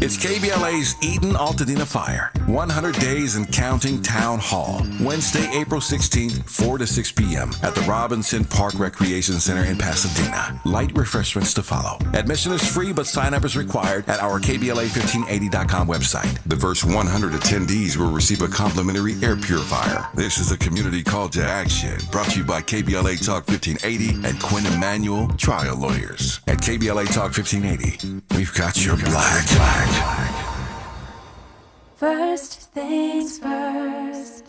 It's KBLA's Eden Altadena Fire, 100 Days and Counting Town Hall, Wednesday, April 16th, 4 to 6 p.m. at the Robinson Park Recreation Center in Pasadena. Light refreshments to follow. Admission is free, but sign-up is required at our KBLA1580.com website. The first 100 attendees will receive a complimentary air purifier. This is a community call to action, brought to you by KBLA Talk 1580 and Quinn Emanuel Trial Lawyers. At KBLA Talk 1580, we've got your black. First things first.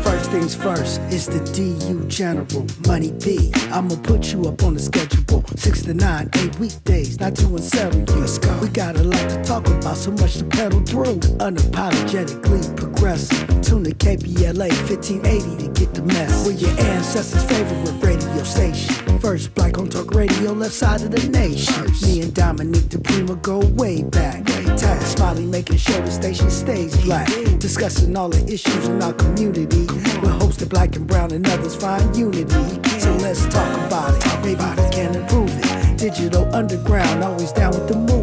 First things first, it's the DU General, Money B. I'ma put you up on the schedule, 6 to 9, 8 weekdays, not too unsettled. Let's go. We got a lot to talk about, so much to pedal through. Unapologetically progressive. Tune to KBLA 1580 to get the mess. We're your ancestors' favorite radio station. First black on talk radio, left side of the nation. Me and Dominique DiPrima go way back. Tag Smiley making sure the station stays black. Discussing all the issues in our community. We're hosted black and brown and others find unity. So let's talk about it. Maybe we can improve it. Digital underground, always down with the move.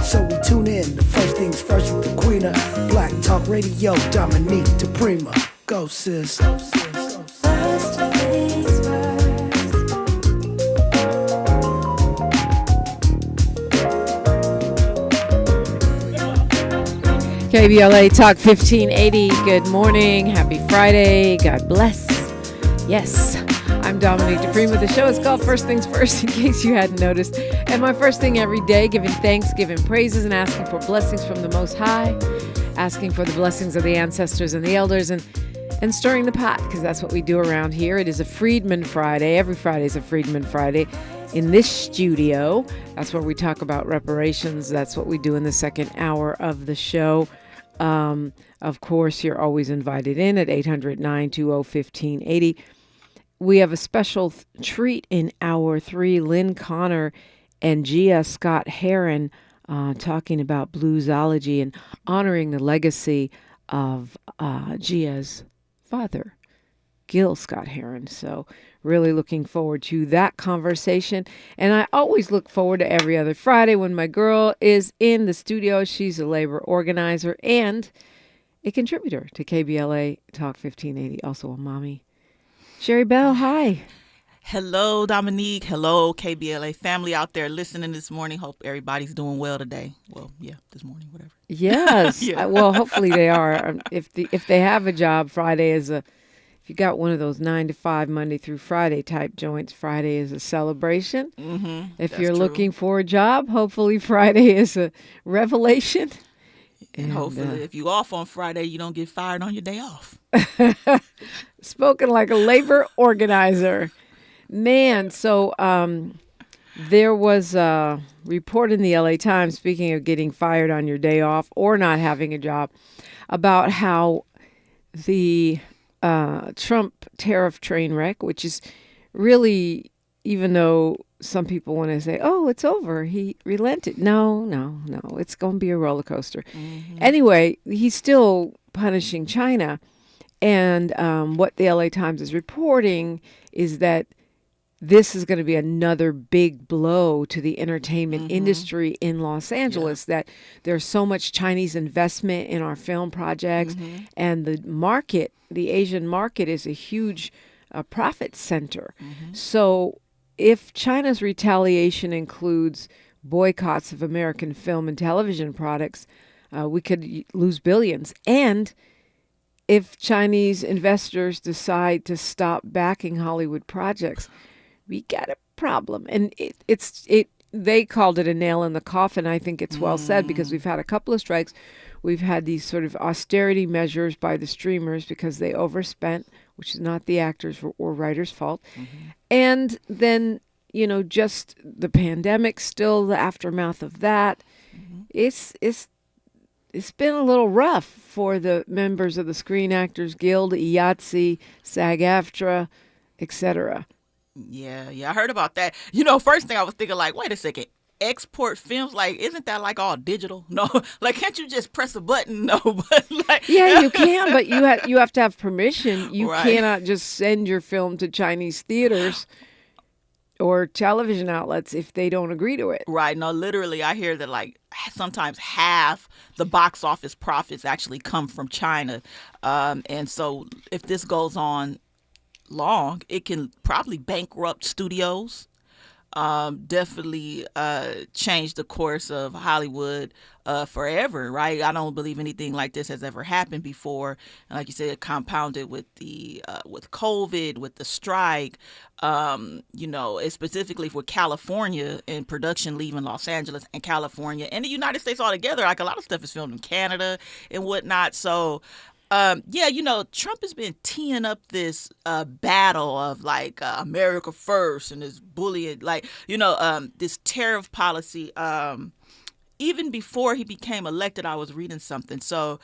So we tune in to First Things First with the Queen of Black Talk Radio, Dominique DiPrima. Go sis. First things first. KBLA Talk 1580. Good morning. Happy Friday. God bless. Yes, I'm Dominique DiPrima. The show is called First Things First, in case you hadn't noticed. And my first thing every day, giving thanks, giving praises, and asking for blessings from the Most High, asking for the blessings of the ancestors and the elders, and stirring the pot, because that's what we do around here. It is a Freedman Friday. Every Friday is a Freedman Friday. In this studio, that's where we talk about reparations. That's what we do in the second hour of the show. Of course, you're always invited in at 800-920-1580. We have a special treat in hour 3. Lynn Connor and Gia Scott Heron talking about bluesology and honoring the legacy of Gia's father, Gil Scott Heron. So really looking forward to that conversation. And I always look forward to every other Friday when my girl is in the studio. She's a labor organizer and a contributor to KBLA Talk 1580, also a mommy. Sherri Bell, hi. Hello, Dominique. Hello, KBLA family out there listening this morning. Hope everybody's doing well today. Well, yeah, this morning, whatever. Yes. Yeah. Well, hopefully they are. If they have a job, Friday is if you got one of those 9 to 5 Monday through Friday type joints, Friday is a celebration. Mm-hmm. If That's you're true. looking for a job, hopefully Friday is a revelation. And hopefully if you off on Friday, you don't get fired on your day off. Spoken like a labor organizer. Man, so there was a report in the LA Times, speaking of getting fired on your day off or not having a job, about how the Trump tariff train wreck, which is really, even though some people want to say, oh, it's over, he relented. No, it's going to be a roller coaster. Mm-hmm. Anyway, he's still punishing China. And what the LA Times is reporting is that this is going to be another big blow to the entertainment industry in Los Angeles, that there's so much Chinese investment in our film projects, and the market, the Asian market, is a huge profit center. So if China's retaliation includes boycotts of American film and television products, we could lose billions. And if Chinese investors decide to stop backing Hollywood projects, we got a problem. And they called it a nail in the coffin. I think it's well said, because we've had a couple of strikes. We've had these sort of austerity measures by the streamers because they overspent, which is not the actors or writers' fault. And then, just the pandemic, still the aftermath of that. It's been a little rough for the members of the Screen Actors Guild, IATSE, SAG-AFTRA, etc. Yeah, I heard about that. First thing I was thinking, like, wait a second. export films, like, isn't that like all digital? No, like, can't you just press a button? No, but like, yeah, you can, but you have to have permission. You Right. cannot just send your film to Chinese theaters or television outlets if they don't agree to it. Right. No, literally, I hear that like sometimes half the box office profits actually come from China. And so if this goes on long, it can probably bankrupt studios. Definitely change the course of Hollywood forever, right? I don't believe anything like this has ever happened before. And like you said, it compounded with the with COVID, with the strike. It's specifically for California and production leaving Los Angeles and California and the United States altogether. Like a lot of stuff is filmed in Canada and whatnot. So Trump has been teeing up this battle of like America first and this bullying, like, this tariff policy. Even before he became elected, I was reading something. So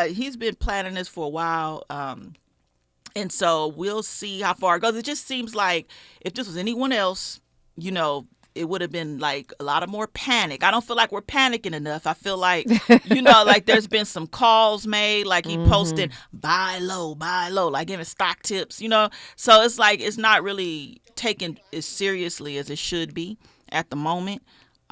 he's been planning this for a while. And so we'll see how far it goes. It just seems like if this was anyone else, it would have been like a lot of more panic. I don't feel like we're panicking enough. I feel like, like there's been some calls made, like he posted buy low, like giving stock tips, So it's like it's not really taken as seriously as it should be at the moment.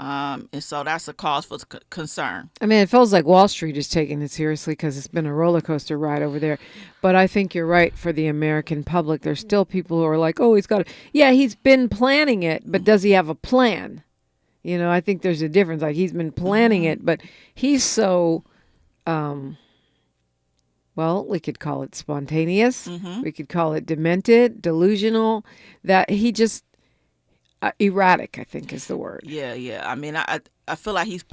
And so that's a cause for concern. I mean, it feels like Wall Street is taking it seriously because it's been a roller coaster ride over there. But I think you're right for the American public. There's still people who are like, oh, he's been planning it, but does he have a plan? I think there's a difference. Like he's been planning it, but he's so, we could call it spontaneous. We could call it demented, delusional, that he just, erratic, I think is the word. Yeah. I mean, I feel like he's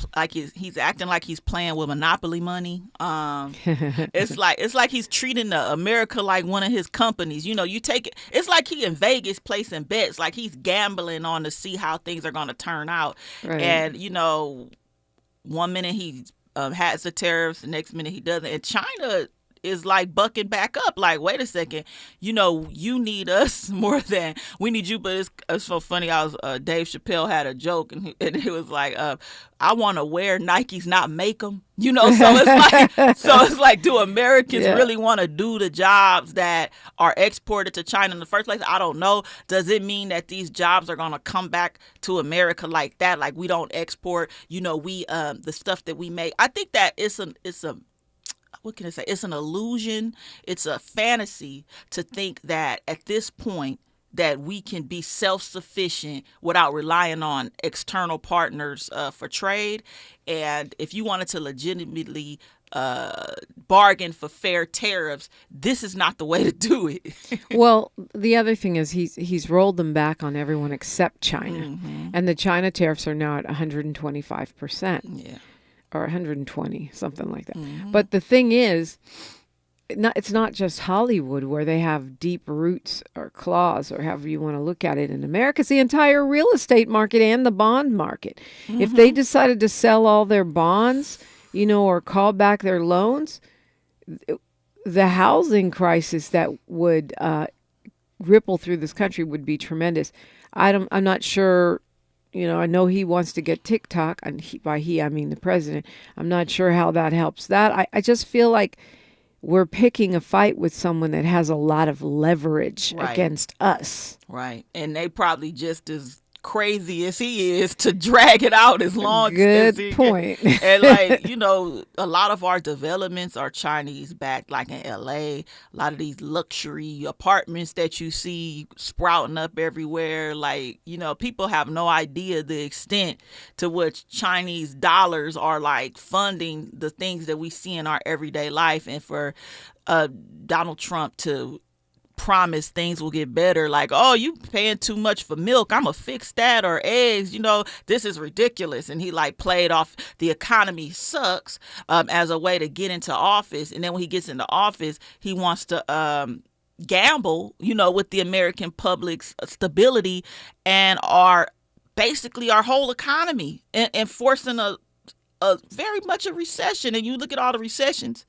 acting like he's playing with monopoly money. It's like he's treating America like one of his companies. You take it. It's like he in Vegas placing bets, like he's gambling on to see how things are going to turn out. Right. And 1 minute he has the tariffs, the next minute he doesn't. And China is like bucking back up, like, wait a second, you need us more than we need you. But it's so funny. Dave Chappelle had a joke, and he was like, I want to wear Nikes, not make them. So it's like, do Americans really want to do the jobs that are exported to China in the first place? I don't know. Does it mean that these jobs are going to come back to America like that? Like we don't export, the stuff that we make. I think that it's a what can I say? It's an illusion. It's a fantasy to think that at this point that we can be self-sufficient without relying on external partners for trade. And if you wanted to legitimately bargain for fair tariffs, this is not the way to do it. Well, the other thing is he's rolled them back on everyone except China. And the China tariffs are now at 125%. Yeah. Or 120, something like that. But the thing is, it's not just Hollywood where they have deep roots or claws or however you want to look at it. In America, it's the entire real estate market and the bond market. If they decided to sell all their bonds, or call back their loans, the housing crisis that would ripple through this country would be tremendous. I'm not sure. I know he wants to get TikTok, and by he, I mean the president. I'm not sure how that helps that. I just feel like we're picking a fight with someone that has a lot of leverage against us. Right. And they probably just as crazy as he is to drag it out as long as he Good point. And like, a lot of our developments are Chinese backed, like in LA. A lot of these luxury apartments that you see sprouting up everywhere, like, people have no idea the extent to which Chinese dollars are like funding the things that we see in our everyday life. And for Donald Trump to promise things will get better, like, oh, you paying too much for milk, I'm gonna fix that, or eggs, this is ridiculous. And he like played off the economy sucks as a way to get into office. And then when he gets into office, he wants to gamble, with the American public's stability and basically our whole economy, and forcing a very much a recession. And you look at all the recessions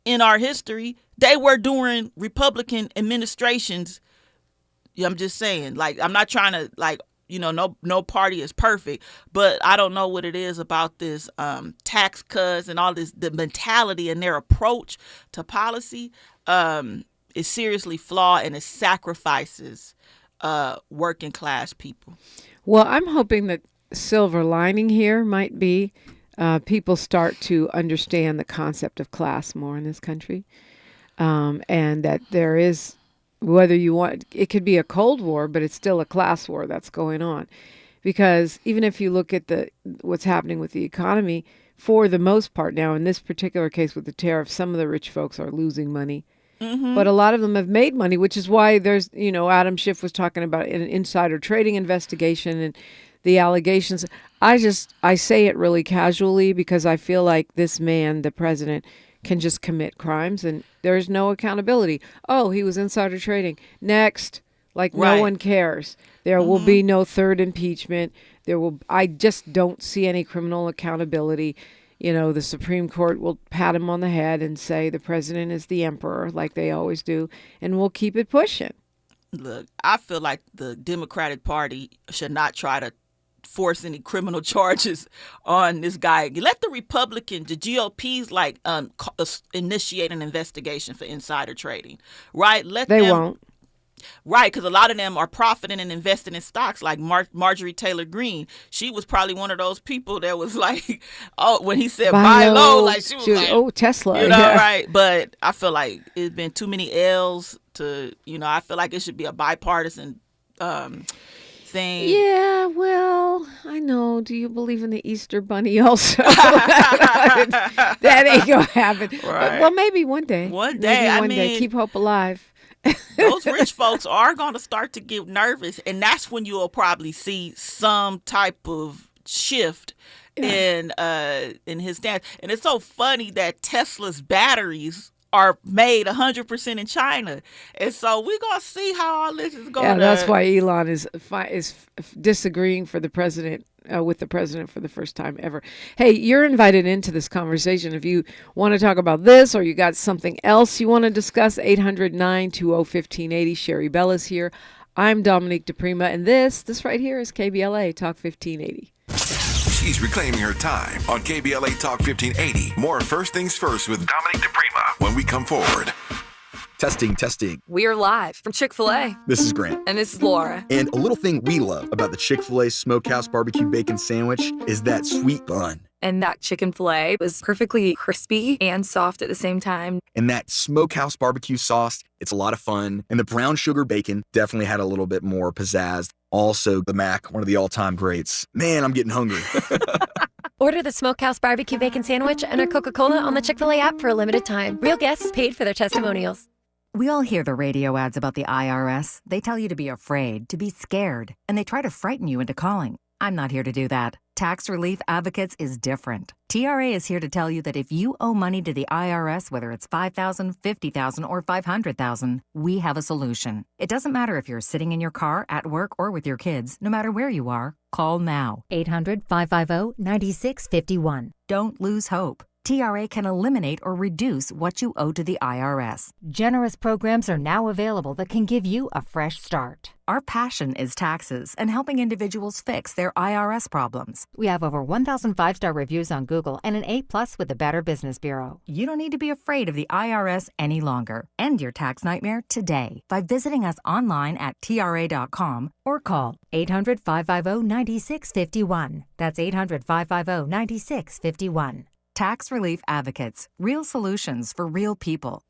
in our history, they were during Republican administrations. I'm just saying, like, I'm not trying to like no party is perfect, but I don't know what it is about this tax cuts and all this, the mentality and their approach to policy is seriously flawed, and it sacrifices working class people. Well, I'm hoping that silver lining here might be people start to understand the concept of class more in this country, and that there is, whether you want, it could be a Cold War, but it's still a class war that's going on. Because even if you look at what's happening with the economy, for the most part now, in this particular case with the tariffs, some of the rich folks are losing money. Mm-hmm. But a lot of them have made money, which is why there's, Adam Schiff was talking about an insider trading investigation and the allegations. I say it really casually because I feel like this man, the president, can just commit crimes and there's no accountability. Oh, he was insider trading. Next. Right. No one cares. There will be no third impeachment. I just don't see any criminal accountability. The Supreme Court will pat him on the head and say the president is the emperor, like they always do, and we'll keep it pushing. Look, I feel like the Democratic Party should not try to force any criminal charges on this guy. Let the GOP's initiate an investigation for insider trading, right? They won't. Right, because a lot of them are profiting and investing in stocks, like Marjorie Taylor Greene. She was probably one of those people that was like, when he said buy low, like she was like, oh, Tesla. Right. But I feel like it's been too many L's to, I feel like it should be a bipartisan thing. Yeah, well, I know. Do you believe in the Easter Bunny also? That ain't going to happen. Right. Well, maybe one day. One day. Keep hope alive. Those rich folks are going to start to get nervous, and that's when you'll probably see some type of shift in his stance. And it's so funny that Tesla's batteries are made 100% in China, and so we're gonna see how all this is going. Yeah, that's why Elon is disagreeing with the president for the first time ever. Hey, you're invited into this conversation if you want to talk about this or you got something else you want to discuss. 800-920-1580. Sherri Bell is here. I'm Dominique DiPrima, and this right here is KBLA Talk 1580. She's reclaiming her time on KBLA Talk 1580. More First Things First with Dominique DiPrima when we come forward. Testing. We're live from Chick-fil-A. This is Grant. And this is Laura. And a little thing we love about the Chick-fil-A Smokehouse Barbecue Bacon Sandwich is that sweet bun. And that chicken filet was perfectly crispy and soft at the same time. And that Smokehouse Barbecue sauce, it's a lot of fun. And the brown sugar bacon definitely had a little bit more pizzazz. Also, the Mac, one of the all-time greats. Man, I'm getting hungry. Order the Smokehouse Barbecue Bacon Sandwich and a Coca-Cola on the Chick-fil-A app for a limited time. Real guests paid for their testimonials. We all hear the radio ads about the IRS. They tell you to be afraid, to be scared, and they try to frighten you into calling. I'm not here to do that. Tax Relief Advocates is different. TRA is here to tell you that if you owe money to the IRS, whether it's $5,000, $50,000, or $500,000, we have a solution. It doesn't matter if you're sitting in your car, at work, or with your kids. No matter where you are, call now. 800-550-9651. Don't lose hope. TRA can eliminate or reduce what you owe to the IRS. Generous programs are now available that can give you a fresh start. Our passion is taxes and helping individuals fix their IRS problems. We have over 1,000 5-star reviews on Google and an A+ with the Better Business Bureau. You don't need to be afraid of the IRS any longer. End your tax nightmare today by visiting us online at TRA.com or call 800-550-9651. That's 800-550-9651. Tax Relief Advocates. Real solutions for real people.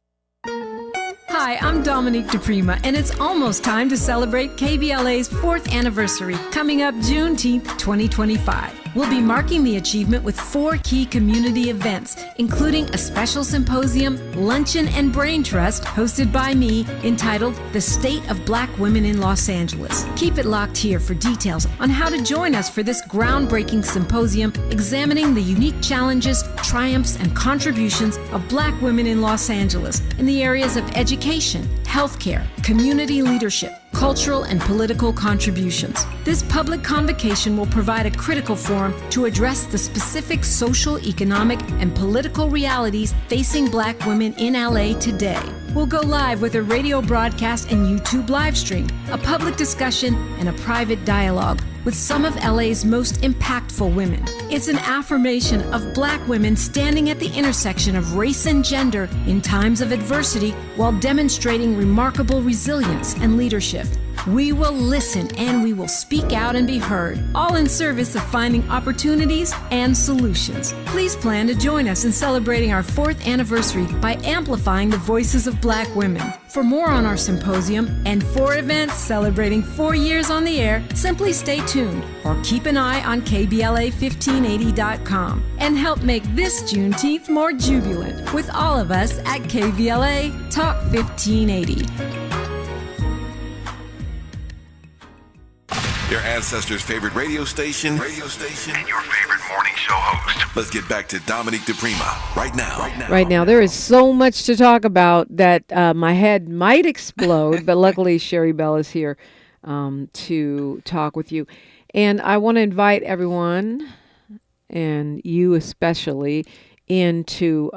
Hi, I'm Dominique DiPrima, and it's almost time to celebrate KBLA's 4th anniversary, coming up Juneteenth 2025. We'll be marking the achievement with 4 key community events, including a special symposium, luncheon, and brain trust hosted by me entitled The State of Black Women in Los Angeles. Keep it locked here for details on how to join us for this groundbreaking symposium examining the unique challenges, triumphs, and contributions of Black women in Los Angeles in the areas of education, healthcare, community leadership, cultural and political contributions. This public convocation will provide a critical forum to address the specific social, economic, and political realities facing Black women in LA today. We'll go live with a radio broadcast and YouTube live stream, a public discussion, and a private dialogue with some of LA's most impactful women. It's an affirmation of Black women standing at the intersection of race and gender in times of adversity while demonstrating remarkable resilience and leadership. We will listen and we will speak out and be heard, all in service of finding opportunities and solutions. Please plan to join us in celebrating our 4th anniversary by amplifying the voices of Black women. For more on our symposium and 4 events celebrating 4 years on the air, simply stay tuned or keep an eye on KBLA1580.com and help make this Juneteenth more jubilant with all of us at KBLA Talk 1580. Your ancestors' favorite radio station, and your favorite morning show host. Let's get back to Dominique DiPrima right now. Right now, there is so much to talk about that my head might explode, but luckily Sherri Bell is here to talk with you. And I want to invite everyone, and you especially, into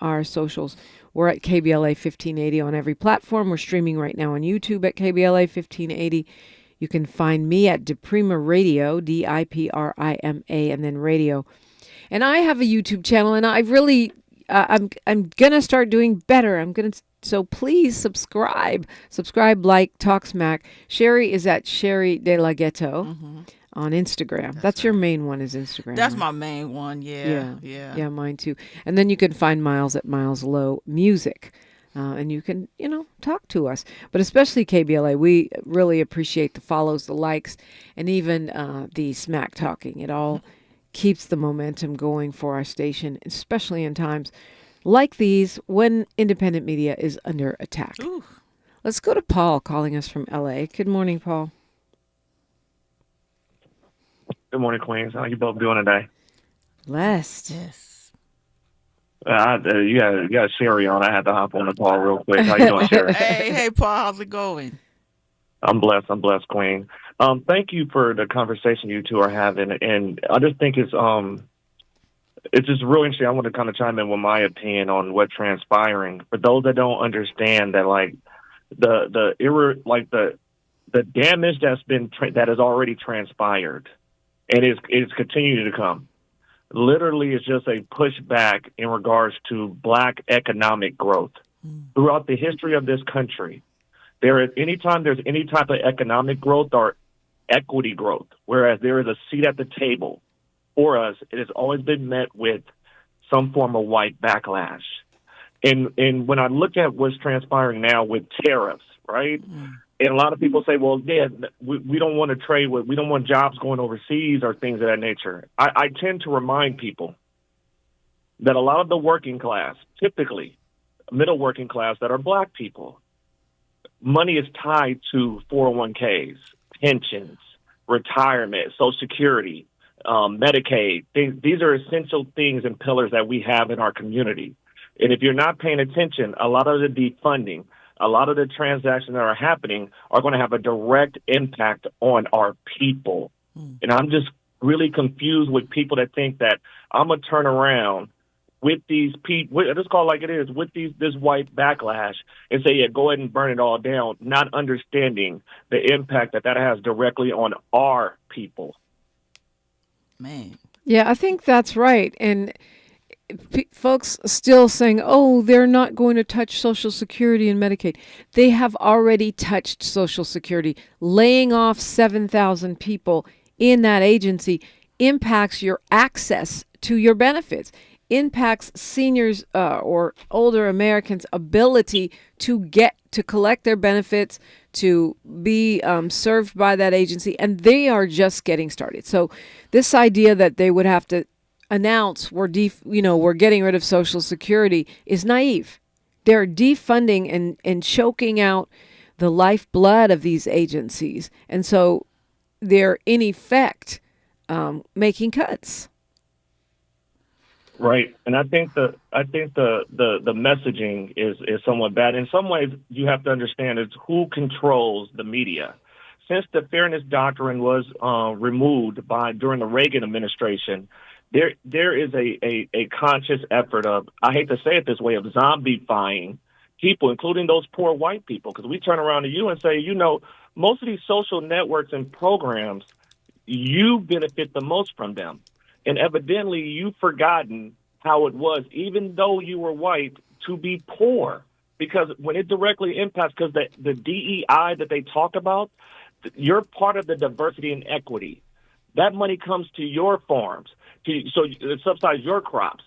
our socials. We're at KBLA 1580 on every platform. We're streaming right now on YouTube at KBLA 1580. You can find me at DiPrima Radio, DIPRIMA, and then radio. And I have a YouTube channel, and I really, I'm gonna start doing better. So please subscribe, like, talk smack. Sherri is at Sherri De La Ghetto on Instagram. That's your main one, is Instagram. That's right? my main one. Yeah, mine too. And then you can find Miles at Miles Low Music. And you can, talk to us. But especially KBLA, we really appreciate the follows, the likes, and even the smack talking. It all keeps the momentum going for our station, especially in times like these when independent media is under attack. Ooh. Let's go to Paul calling us from LA. Good morning, Paul. Good morning, Queens. How you both doing today? Blessed. Yes. You got Sherri on. I had to hop on the call real quick. How you doing, Sherri? Hey, Paul. How's it going? I'm blessed, Queen. Thank you for the conversation you two are having, and I just think it's just really interesting. I want to kind of chime in with my opinion on what's transpiring. For those that don't understand that, like the damage that has already transpired, and is continuing to come. Literally, it's just a pushback in regards to Black economic growth. Throughout the history of this country, anytime there's any type of economic growth or equity growth, whereas there is a seat at the table for us, it has always been met with some form of white backlash. And when I look at what's transpiring now with tariffs, right? And a lot of people say, well, yeah, we don't want to trade we don't want jobs going overseas or things of that nature. I tend to remind people that a lot of the working class, typically middle working class that are Black people, money is tied to 401ks, pensions, retirement, Social Security, Medicaid. These are essential things and pillars that we have in our community. And if you're not paying attention, a lot of the defunding, a lot of the transactions that are happening are going to have a direct impact on our people. And I'm just really confused with people that think that I'm going to turn around with these people, let's call it like it is, with this white backlash and say, yeah, go ahead and burn it all down, not understanding the impact that has directly on our people. Man. Yeah, I think that's right. And folks still saying, oh, they're not going to touch Social Security and Medicaid. They have already touched Social Security. Laying off 7,000 people in that agency impacts your access to your benefits, impacts seniors or older Americans' ability to collect their benefits, to be served by that agency, and they are just getting started. So this idea that they would have to announce we're getting rid of Social Security is naive. They're defunding and choking out the lifeblood of these agencies, and so they're in effect making cuts. Right, and I think the messaging is somewhat bad. In some ways, you have to understand is who controls the media. Since the fairness doctrine was removed during the Reagan administration, there is a conscious effort of, I hate to say it this way, of zombifying people, including those poor white people, because we turn around to you and say, most of these social networks and programs, you benefit the most from them. And evidently you've forgotten how it was, even though you were white, to be poor. Because when it directly impacts, because the DEI that they talk about, you're part of the diversity and equity. That money comes to your farms, so it subsidize your crops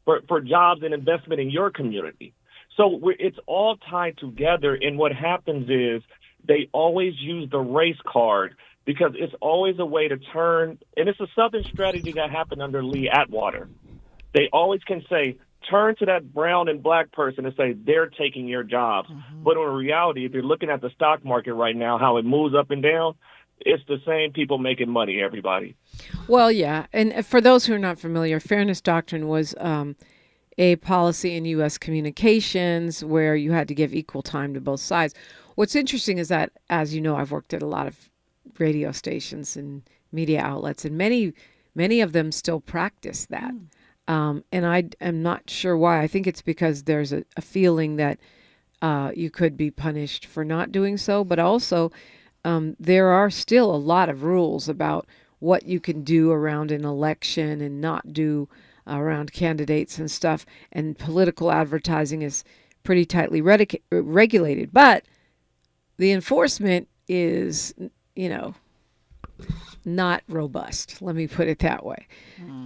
for jobs and investment in your community. So it's all tied together. And what happens is they always use the race card because it's always a way to turn. And it's a Southern strategy that happened under Lee Atwater. They always can say, turn to that brown and black person and say they're taking your jobs. Mm-hmm. But in reality, if you're looking at the stock market right now, how it moves up and down, it's the same people making money, everybody. Well, yeah. And for those who are not familiar, fairness doctrine was a policy in U.S. communications where you had to give equal time to both sides. What's interesting is that, as you know, I've worked at a lot of radio stations and media outlets, and many of them still practice that. And I am not sure why. I think it's because there's a feeling that you could be punished for not doing so. But also, there are still a lot of rules about what you can do around an election and not do around candidates and stuff. And political advertising is pretty tightly regulated. But the enforcement is, not robust. Let me put it that way.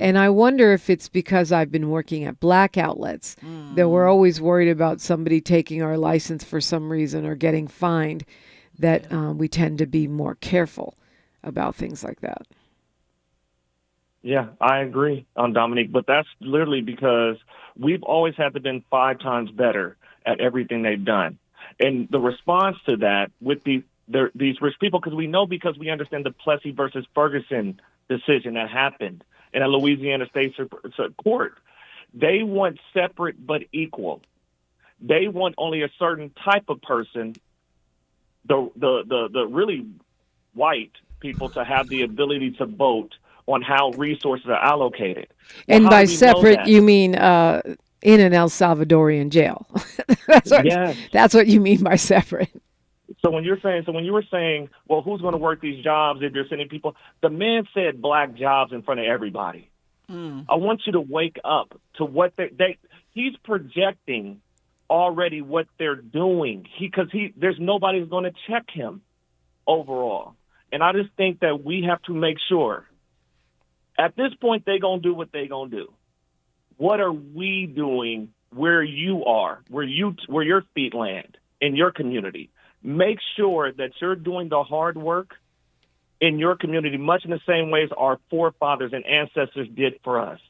And I wonder if it's because I've been working at black outlets that we're always worried about somebody taking our license for some reason or getting fined, that we tend to be more careful about things like that. Yeah, I agree, Dominique, but that's literally because we've always had to been 5 times better at everything they've done. And the response to that with these rich people, because we understand the Plessy versus Ferguson decision that happened in a Louisiana state court. They want separate but equal. They want only a certain type of person, the really white people, to have the ability to vote on how resources are allocated. Well, and by separate, you mean in an El Salvadorian jail. That's what you mean by separate. So when you were saying, well, who's going to work these jobs if you're sending people? The man said black jobs in front of everybody. I want you to wake up to what he's projecting already what they're doing. There's nobody who's going to check him overall. And I just think that we have to make sure at this point they're going to do what they're going to do. What are we doing where you are, where your feet land in your community? Make sure that you're doing the hard work in your community, much in the same ways our forefathers and ancestors did for us.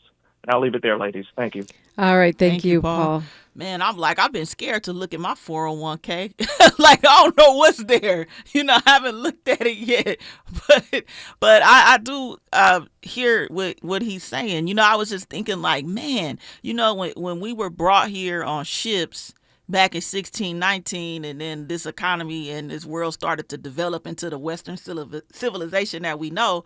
And I'll leave it there, ladies. Thank you. All right. Thank you, Paul. Man, I've been scared to look at my 401k. I don't know what's there. I haven't looked at it yet. But I do hear what he's saying. I was just thinking man, when we were brought here on ships back in 1619, and then this economy and this world started to develop into the Western civilization that we know,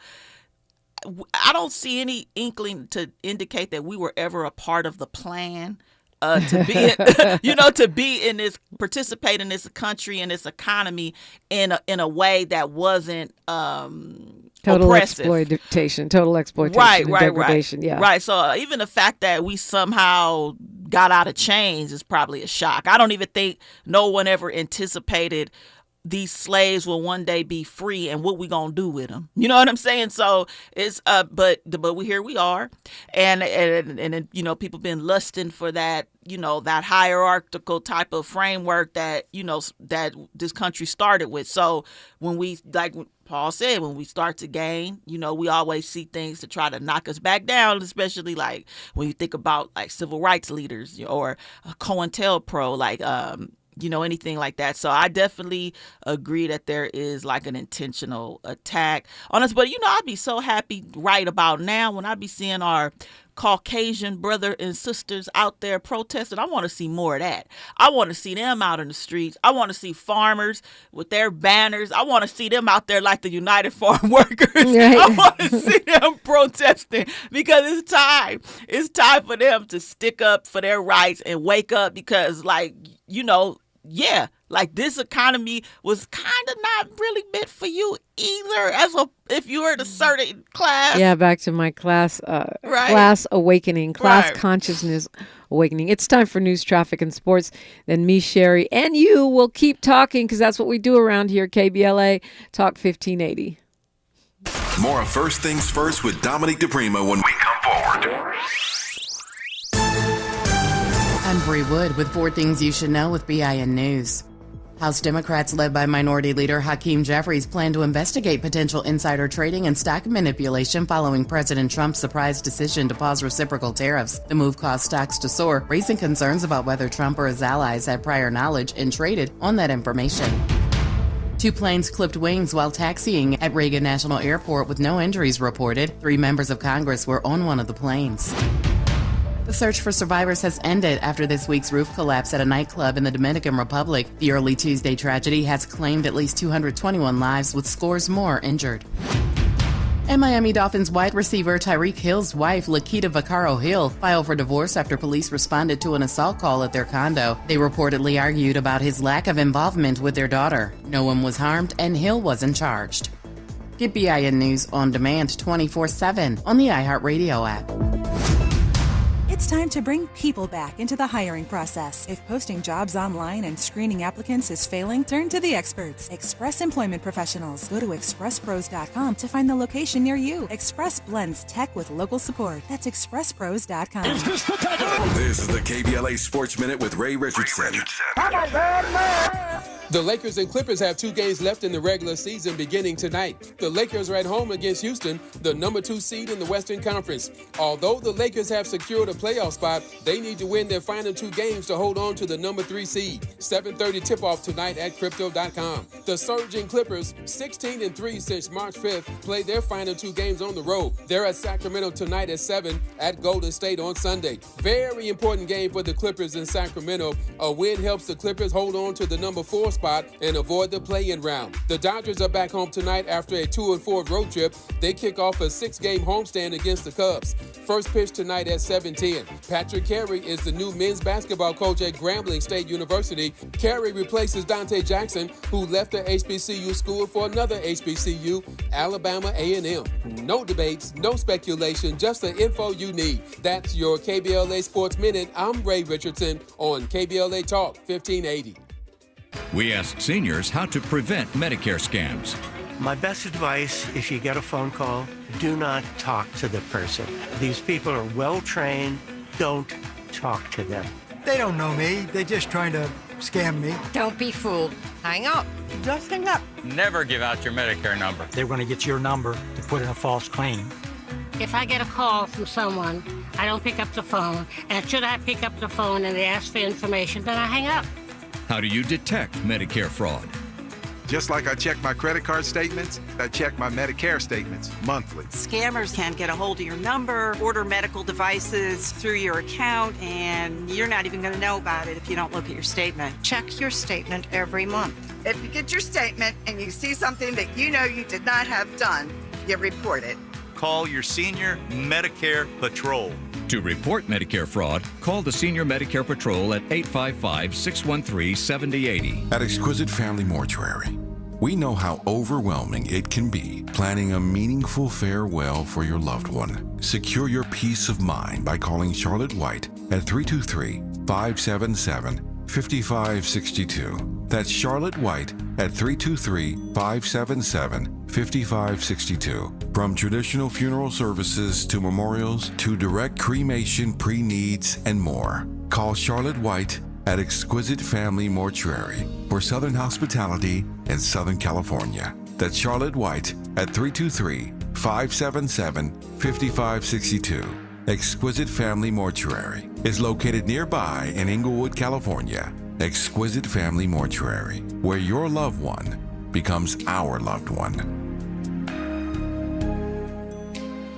I don't see any inkling to indicate that we were ever a part of the plan to be in this, participate in this country and this economy in a way that wasn't total oppressive. exploitation, right, degradation. Right. Yeah. Right. So even the fact that we somehow got out of chains is probably a shock. I don't even think no one ever anticipated these slaves will one day be free and what we gonna do with them. You know what I'm saying? So it's but here we are, and people been lusting for that, that hierarchical type of framework that that this country started with. So when we, like Paul said, when we start to gain, we always see things to try to knock us back down, especially like when you think about like civil rights leaders or COINTELPRO, anything like that. So I definitely agree that there is like an intentional attack on us. But, I'd be so happy right about now when I be seeing our Caucasian brother and sisters out there protesting. I want to see more of that. I want to see them out in the streets. I want to see farmers with their banners. I want to see them out there like the United Farm Workers. Right. I want to see them protesting because it's time. It's time for them to stick up for their rights and wake up, because yeah, like this economy was kind of not really meant for you either, if you were in a certain class. Yeah, back to my class awakening, class consciousness awakening. It's time for news, traffic, and sports. Then me, Sherri, and you will keep talking because that's what we do around here. KBLA Talk 1580. More of First Things First with Dominique DiPrima when we come forward. I'm Bree Wood with 4 Things You Should Know with BIN News. House Democrats led by Minority Leader Hakeem Jeffries plan to investigate potential insider trading and stock manipulation following President Trump's surprise decision to pause reciprocal tariffs. The move caused stocks to soar, raising concerns about whether Trump or his allies had prior knowledge and traded on that information. 2 planes clipped wings while taxiing at Reagan National Airport with no injuries reported. 3 members of Congress were on one of the planes. The search for survivors has ended after this week's roof collapse at a nightclub in the Dominican Republic. The early Tuesday tragedy has claimed at least 221 lives, with scores more injured. And Miami Dolphins wide receiver Tyreek Hill's wife, Lakita Vaccaro Hill, filed for divorce after police responded to an assault call at their condo. They reportedly argued about his lack of involvement with their daughter. No one was harmed, and Hill wasn't charged. Get BIN News on demand 24/7 on the iHeartRadio app. It's time to bring people back into the hiring process. If posting jobs online and screening applicants is failing, turn to the experts. Express Employment Professionals. Go to expresspros.com to find the location near you. Express blends tech with local support. That's expresspros.com. This is the KBLA Sports Minute with Ray Richardson. The Lakers and Clippers have 2 games left in the regular season beginning tonight. The Lakers are at home against Houston, the number 2 seed in the Western Conference. Although the Lakers have secured a playoff spot, they need to win their final 2 games to hold on to the number 3 seed. 7:30 tip-off tonight at Crypto.com. The surging Clippers, 16-3 since March 5th, play their final 2 games on the road. They're at Sacramento tonight at 7 at Golden State on Sunday. Very important game for the Clippers in Sacramento. A win helps the Clippers hold on to the number 4 spot and avoid the play-in round. The Dodgers are back home tonight after a 2-4 road trip. They kick off a 6-game homestand against the Cubs. First pitch tonight at 7:10. Patrick Carey is the new men's basketball coach at Grambling State University. Carey replaces Dante Jackson, who left the HBCU school for another HBCU, Alabama A&M. No debates, no speculation, just the info you need. That's your KBLA Sports Minute. I'm Ray Richardson on KBLA Talk 1580. We asked seniors how to prevent Medicare scams. My best advice, if you get a phone call, do not talk to the person. These people are well trained. Don't talk to them. They don't know me. They're just trying to scam me. Don't be fooled. Hang up. Just hang up. Never give out your Medicare number. They're going to get your number to put in a false claim. If I get a call from someone, I don't pick up the phone. And should I pick up the phone and they ask for information, then I hang up. How do you detect Medicare fraud? Just like I check my credit card statements, I check my Medicare statements monthly. Scammers can get a hold of your number, order medical devices through your account, and you're not even going to know about it if you don't look at your statement. Check your statement every month. If you get your statement and you see something that you know you did not have done, you report it. Call your senior Medicare Patrol. To report Medicare fraud, call the Senior Medicare Patrol at 855-613-7080. At Exquisite Family Mortuary, we know how overwhelming it can be planning a meaningful farewell for your loved one. Secure your peace of mind by calling Charlotte White at 323-577-5562. That's Charlotte White at 323-577-5562. From traditional funeral services to memorials to direct cremation, pre-needs, and more. Call Charlotte White at Exquisite Family Mortuary for Southern hospitality in Southern California. That's Charlotte White at 323-577-5562. Exquisite Family Mortuary is located nearby in Inglewood, California. Exquisite Family Mortuary, where your loved one becomes our loved one.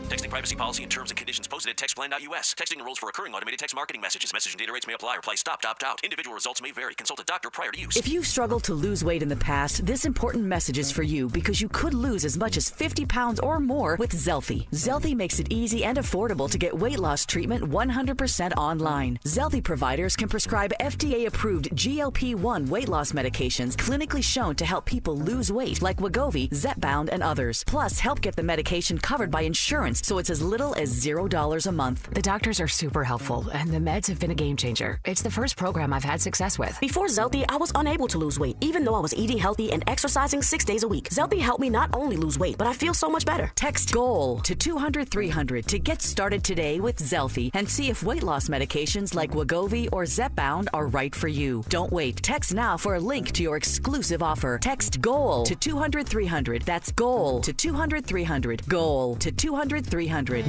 Texting privacy policy and terms and conditions posted at textplan.us. Texting enrolls for recurring automated text marketing messages. Message and data rates may apply. Reply stop, opt out. Individual results may vary. Consult a doctor prior to use. If you've struggled to lose weight in the past, this important message is for you because you could lose as much as 50 pounds or more with Zelfie. Zelfie makes it easy and affordable to get weight loss treatment 100% online. Zelfie providers can prescribe FDA-approved GLP-1 weight loss medications clinically shown to help people lose weight, like Wegovy, Zepbound, and others. Plus, help get the medication covered by insurance, so it's as little as $0 a month. The doctors are super helpful, and the meds have been a game changer. It's the first program I've had success with. Before Zelfie, I was unable to lose weight, even though I was eating healthy and exercising 6 days a week. Zelfie helped me not only lose weight, but I feel so much better. Text GOAL to 200-300 to get started today with Zelfie and see if weight loss medications like Wegovy or Zepbound are right for you. Don't wait. Text now for a link to your exclusive offer. Text GOAL to 200-300. That's GOAL to 200-300. GOAL to 200-300.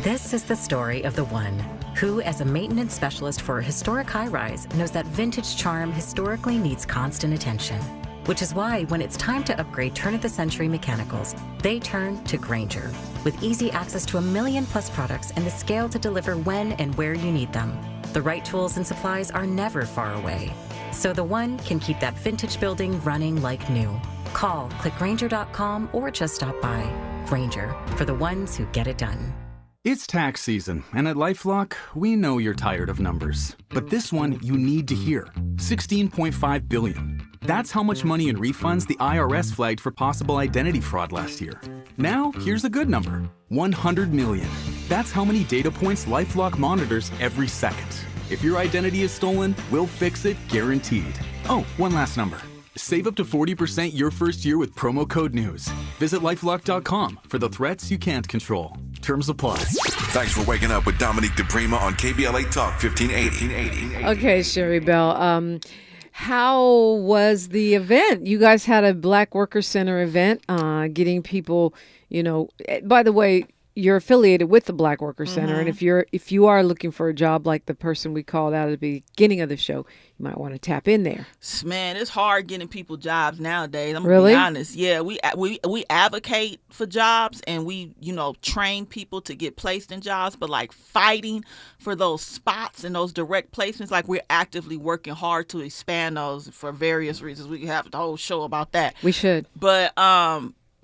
This is the story of the one who, as a maintenance specialist for a historic high-rise, knows that vintage charm historically needs constant attention. Which is why when it's time to upgrade turn-of-the-century mechanicals, they turn to Grainger. With easy access to 1 million-plus products and the scale to deliver when and where you need them, the right tools and supplies are never far away. So the one can keep that vintage building running like new. Call, click Grainger.com, or just stop by. Grainger, for the ones who get it done. It's tax season, and at LifeLock, we know you're tired of numbers. But this one you need to hear. $16.5 billion. That's how much money in refunds the IRS flagged for possible identity fraud last year. Now, here's a good number. $100 million. That's how many data points LifeLock monitors every second. If your identity is stolen, we'll fix it guaranteed. Oh, one last number. Save up to 40% your first year with promo code NEWS. Visit LifeLock.com for the threats you can't control. Terms apply. Thanks for waking up with Dominique DiPrima on KBLA Talk 1580. Okay, Sherri Bell. How was the event? You guys had a Black Worker Center event, getting people, by the way, you're affiliated with the Black Worker Center, and if you are looking for a job like the person we called out at the beginning of the show, you might want to tap in there. Man, it's hard getting people jobs nowadays. I'm really? Gonna be honest. Yeah, we advocate for jobs, and we train people to get placed in jobs, but like fighting for those spots and those direct placements, like we're actively working hard to expand those for various reasons. We can have the whole show about that. We should.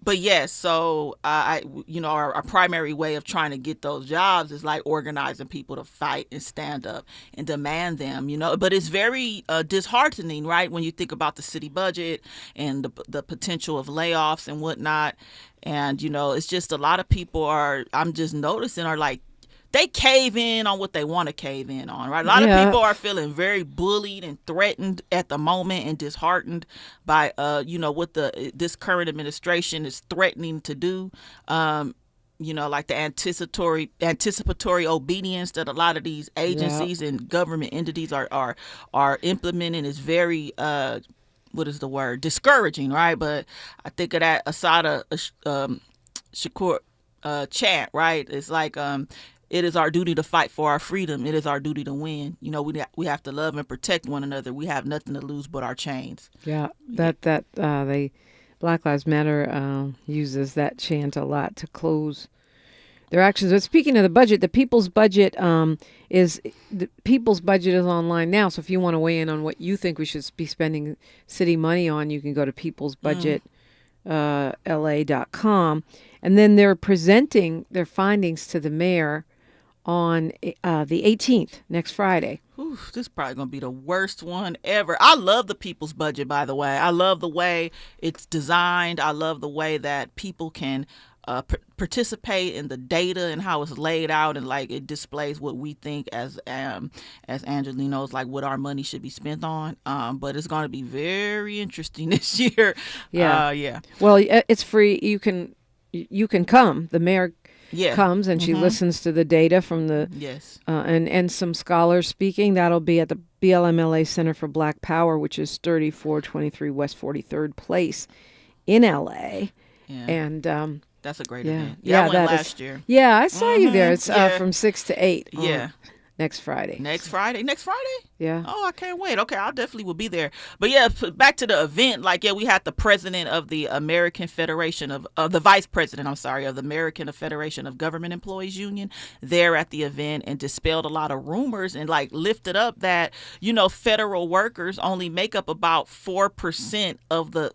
But yes, so our primary way of trying to get those jobs is like organizing people to fight and stand up and demand them, But it's very disheartening, right, when you think about the city budget and the potential of layoffs and whatnot. And, it's just a lot of people I'm just noticing are like, they cave in on what they want to cave in on, right? A lot of people are feeling very bullied and threatened at the moment and disheartened by, what this current administration is threatening to do. Like the anticipatory obedience that a lot of these agencies and government entities are implementing is very, discouraging, right? But I think of that Asada Shakur chant, right? It's like, it is our duty to fight for our freedom. It is our duty to win. We have to love and protect one another. We have nothing to lose but our chains. Yeah, Black Lives Matter uses that chant a lot to close their actions. But speaking of the budget, the people's budget is online now. So if you want to weigh in on what you think we should be spending city money on, you can go to peoplesbudgetla.com, and then they're presenting their findings to the mayor on the 18th, next Friday. Ooh, this is probably going to be the worst one ever. I love the people's budget, by the way. I love the way it's designed. I love the way that people can participate in the data and how it's laid out, and like it displays what we think as Angelinos, like what our money should be spent on. But it's going to be very interesting this year. Yeah. Well, it's free. You can come. The mayor comes and she listens to the data from the and some scholars speaking. That'll be at the BLMLA Center for Black Power, which is 3423 West 43rd Place in LA. Yeah. And that's a great event. I went last year. Yeah, I saw you there. It's from 6 to 8. Yeah. Next Friday. Next Friday? Yeah. Oh, I can't wait. Okay, I definitely will be there. But yeah, back to the event. Like, yeah, we had the president of the American Federation of the vice president, of the American Federation of Government Employees Union there at the event, and dispelled a lot of rumors and like lifted up that, federal workers only make up about 4% of the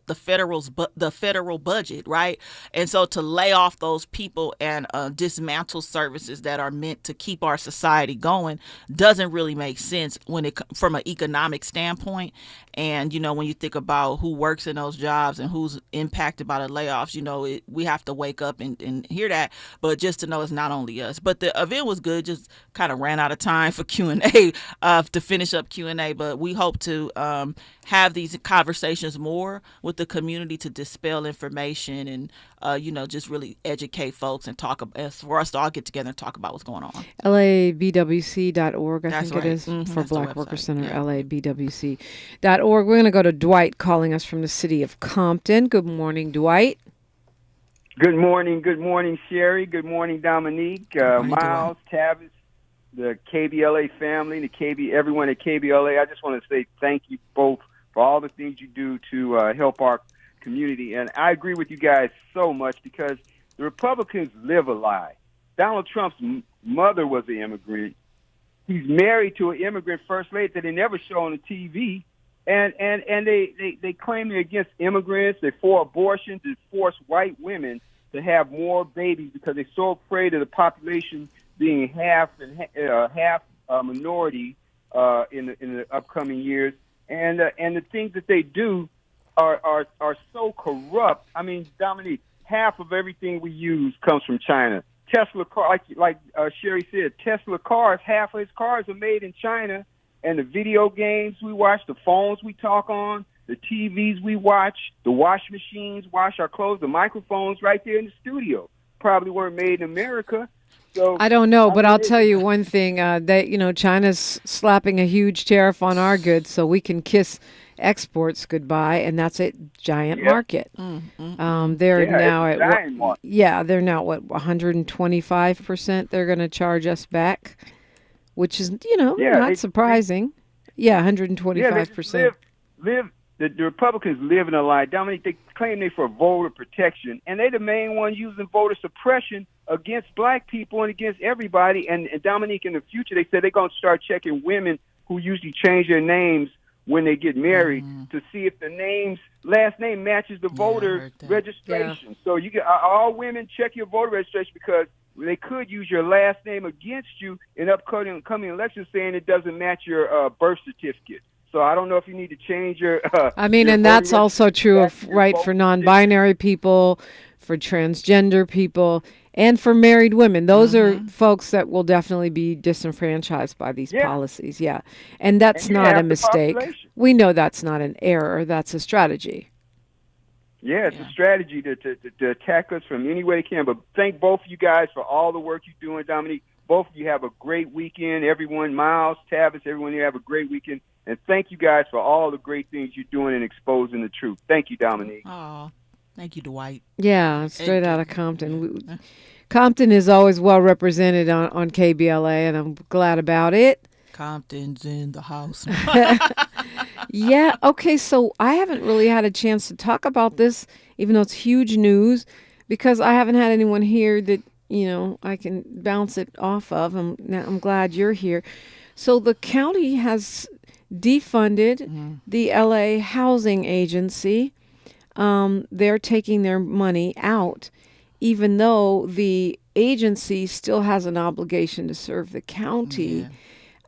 federal budget, right? And so to lay off those people and dismantle services that are meant to keep our society going doesn't really make sense from an economic standpoint. And when you think about who works in those jobs and who's impacted by the layoffs, we have to wake up and hear that. But just to know it's not only us. But the event was good. Just kind of ran out of time for Q&A to finish up Q&A. But we hope to have these conversations more with the community to dispel information and just really educate folks and for us to all get together and talk about what's going on. LABWC.org, I think it is, for Black Workers Center, LABWC.org. We're going to go to Dwight calling us from the city of Compton. Good morning, Dwight. Good morning, Sherri. Good morning, Dominique, Miles, Tavis, the KBLA family, everyone at KBLA. I just want to say thank you both for all the things you do to help our community. And I agree with you guys so much because the Republicans live a lie. Donald Trump's mother was an immigrant. He's married to an immigrant first lady that they never show on the TV. And they claim they're against immigrants. They're for abortions. They force white women to have more babies because they're so afraid of the population being half minority in the upcoming years. And the things that they do are so corrupt. I mean, Dominique, half of everything we use comes from China. Tesla car, like Sherri said, Tesla cars, half of his cars are made in China. And the video games we watch, the phones we talk on, the TVs we watch, the wash machines wash our clothes, the microphones right there in the studio probably weren't made in America. So I don't know, but I'll tell you one thing: that China's slapping a huge tariff on our goods, so we can kiss exports goodbye, and that's a giant market. They're now at they're now 125%. They're going to charge us back, which is not surprising. 125%. The Republicans live in a lie. Dominique, they claim they're for voter protection, and they're the main one using voter suppression against black people and against everybody. And Dominique, in the future, they said they're going to start checking women who usually change their names when they get married to see if the last name matches the voter registration. So you get all women check your voter registration because they could use your last name against you in upcoming elections, saying it doesn't match your birth certificate. So I don't know if you need to change your. And that's also true for non-binary people, for transgender people, and for married women. Those are folks that will definitely be disenfranchised by these policies. Yeah, and that's not a mistake. We know that's not an error. That's a strategy. Yeah, it's a strategy to attack us from any way they can. But thank both of you guys for all the work you're doing, Dominique. Both of you have a great weekend. Everyone, Miles, Tavis, everyone here have a great weekend. And thank you guys for all the great things you're doing in exposing the truth. Thank you, Dominique. Oh, thank you, Dwight. Yeah, straight out of Compton. Compton is always well represented on KBLA, and I'm glad about it. Compton's in the house. Yeah, okay, so I haven't really had a chance to talk about this, even though it's huge news, because I haven't had anyone here that, I can bounce it off of. I'm glad you're here. So the county has defunded the LA Housing Agency. They're taking their money out, even though the agency still has an obligation to serve the county.